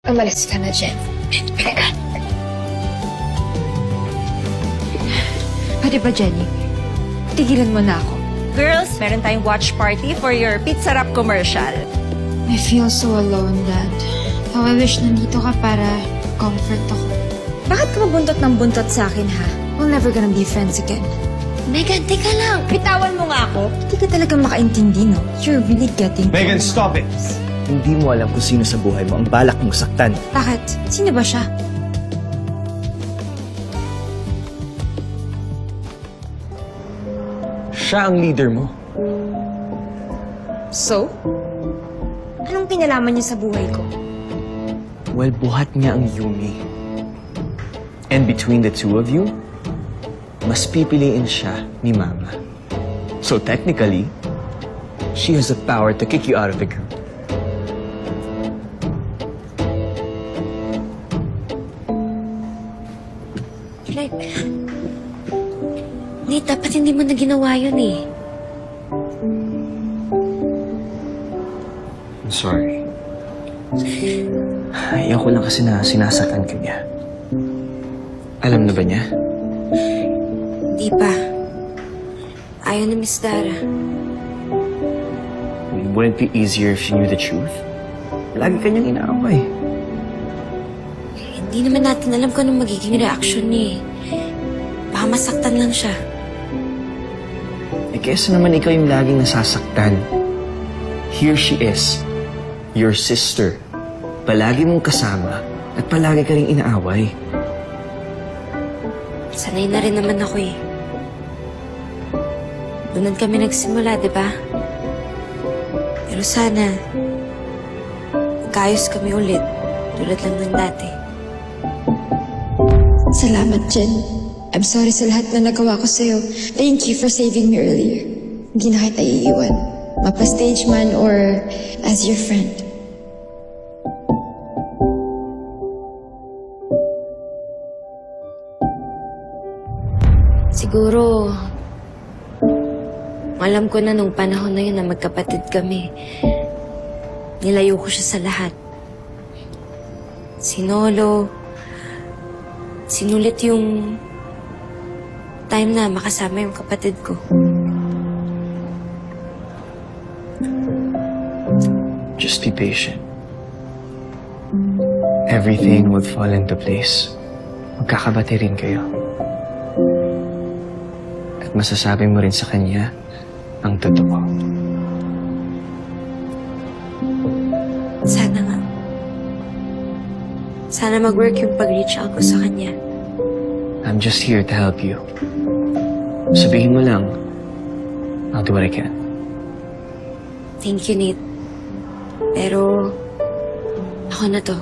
Umalis ka na, Jen. Teka. Pwede ba, Jenny? Tigilan mo na ako. Girls, meron tayong watch party for your Pizza Wrap commercial. I feel so alone, Dad. How I wish nandito ka para comfort ako. Bakit ka mabuntot ng buntot sa akin, ha? We're never gonna be friends again. Megan, teka lang. Bitawan mo nga ako. Hindi ka talaga makaintindi, no? You're really getting... Megan, stop it! Hindi mo alam kung sino sa buhay mo ang balak mong saktan. Bakit? Sino ba siya? Siya ang leader mo. So? Anong kinalaman niya sa buhay ko? Well, buhat niya ang Yumi. And between the two of you, mas pipiliin siya ni Mama. So technically, she has the power to kick you out of the group. Nate, dapat hindi mo na ginawa yun eh. I'm sorry. Ayaw ko lang kasi na sinasaktan ka niya. Alam na ba niya? Hindi pa. Ayaw na Miss Dara. Wouldn't it be easier if you knew the truth? Lagi ka niyang inaaway. Hindi naman natin alam kung anong magiging reaction niya eh. Baka masaktan lang siya. Eh, kesa naman ikaw yung laging nasasaktan. Here she is, your sister. Palagi mong kasama at palagi ka rin inaaway. Sanay na rin naman ako eh. Doon kami nagsimula, di ba? Pero sana, magkaayos kami ulit. Tulad lang ng dati. Salamat, Jen. I'm sorry sa lahat na nagawa ko sa'yo. Thank you for saving me earlier. Hindi na kita iiwan. Mapa-stage man or as your friend. Siguro, alam ko na nung panahon na yun na magkapatid kami. Nilayo ko siya sa lahat. Sinolo, sinulit yung time na makasama yung kapatid ko. Just be patient. Everything will fall into place. Magkakabati rin kayo. At masasabi mo rin sa kanya ang totoo. Sana nga. Sana mag-work yung pag-reach out ko sa kanya. I'm just here to help you. Sabihin mo lang, I'll do what I can. Thank you, Nate. Pero, ako na to.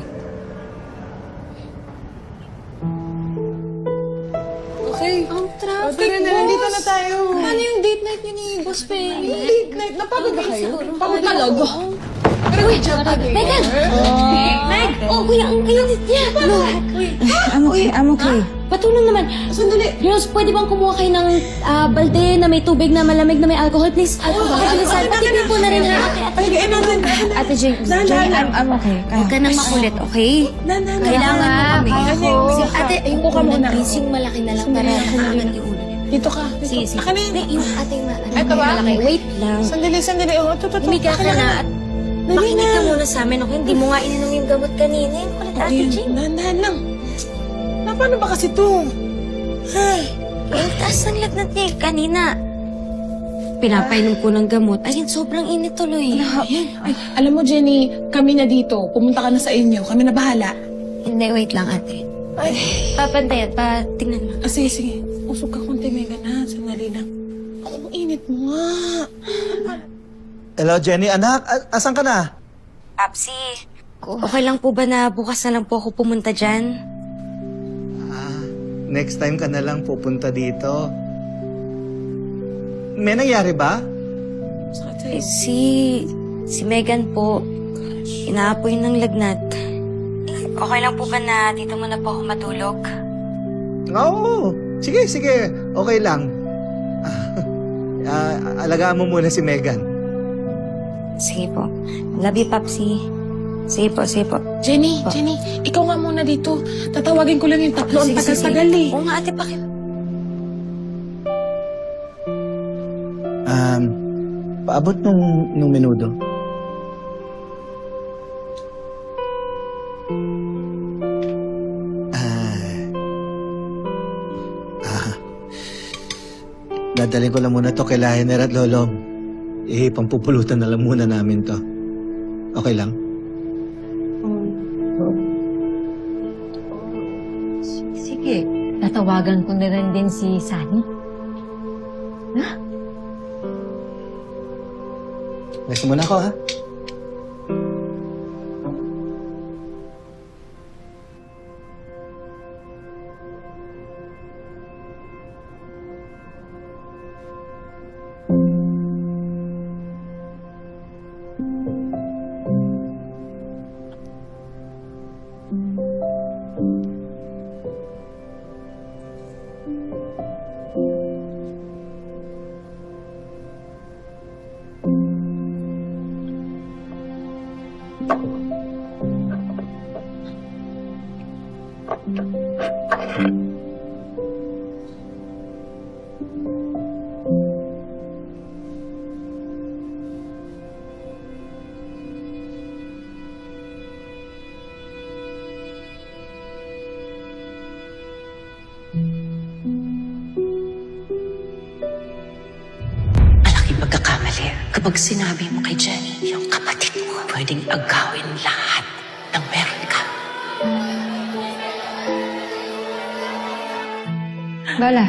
Okay. Ang traffic, Tara na, nandito na tayo. Paano yung date night niyo ni Boss Feng? Date night. Napagod ba kayo? Pagod talaga. Megan! Meg! Oh, kuya, ang init niya. Ano? I'm okay. Patulong naman. Sandali. Girls, pwede bang kumuha kayo ng balde na may tubig na malamig na may alcohol, please? Patipin po na rin, ha? Ay, natin. Ate Jane, I'm okay. Huwag ka nang makulit, okay? Kailangan mo kami. Ate, ayun ka muna. Please, yung malaki na lang para nakaangat yung ulo niya. Dito ka. Sige, sige. Akin na yun. Hindi, yung ate yung Ito ba? malaki. Wait lang. Sandali. Oh, ito. Umika ka na at makinig ka muna sa amin, okay? Hindi mo nga ininom yung gamot kanina. Yung kulit, Ate Jane. Dahan lang. Paano ba kasi ito? Ang taas ng lagnat niya kanina. Pinapainom ko ng gamot. Ayun, sobrang init tuloy. Ay, alam mo, Jenny, kami na dito. Pumunta ka na sa inyo. Kami na bahala. Hindi, wait lang, ate. Papantayan, tingnan mo. Sige. Usog ka konti, Megan, ha? Sandali lang. Ang init mo nga. Hello, Jenny. Anak, asan ka na? Papsi, okay lang po ba na bukas na lang po ako pumunta dyan? Next time ka na lang pupunta dito. May nangyari ba? Si Megan po, inaapoy ng lagnat. Okay lang po ba na dito muna po ako matulog? Oo. Sige. Okay lang. Alagaan mo muna si Megan. Sige po. Love you, Papsi. Sige po, sige po. Jenny, ikaw nga muna dito. Tatawagin ko lang yung tatlo. Ang tagal-tagal eh. Oo nga, ate, bakit? Paabot nung menudo. Dadalhin ko lang muna to kay Lahiner at Lolong. Pampupulutan na lang muna namin to. Okay lang? Sige, tatawagan ko na rin din si Sunny. Next muna ako, ha? Malaking pagkakamali kapag sinabi mo kay Jenny, yung kapatid mo, pwedeng agawin lahat ng meron ka. Bala.